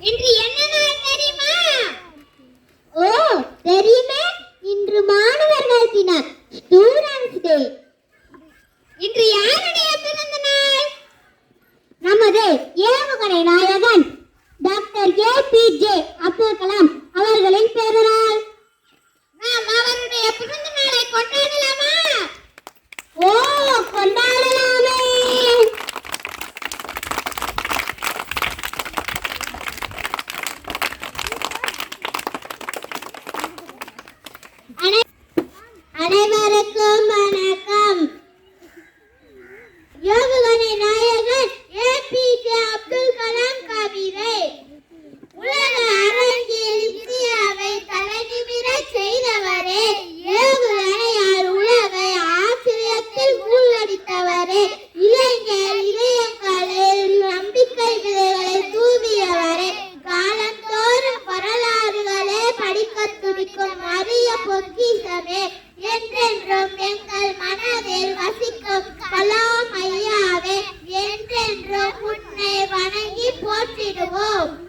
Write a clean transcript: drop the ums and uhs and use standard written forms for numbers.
இன்று என்ன நாள் தெரியுமா? ஓ தெரியுமே, இன்று மாணவர்கள் தினம், ஸ்டூடண்ட்ஸ் டே. இன்று யாருடைய பிறந்த நாள்? நமது ஏவுகணை நாயகன் டாக்டர் ஏபிஜே அப்துல் கலாம் அவர்களின் பிறந்தநாள். நாம் அவருடைய பிறந்த நாளை கொண்டாடலாமா? ஓ கொண்டாடலாமே. அனைவருக்கும் வணக்கம். ஏவுகணை நாயகன் ஏபிஜே அப்துல் கலாம் கவிதை. உலக அரங்கில் இந்தியாவை தலைநிமிரச் செய்தவரே, ஏவுகணையால் உலகை ஆச்சரியத்தில் மூழ்கடித்தவரே, இளைஞர் இதயங்களில் நம்பிக்கை விதைகளை தூவியவரே, காலந்தோறும் வரலாறுகளே படிக்கத் துடிக்கும் அரிய பொக்கிஷமே, என்றென்றும் எங்கள் மனதில் வசிக்கும் கலாம் ஐயாவே, என்றென்றும் உன்னை வணங்கி போற்றிடுவோம்.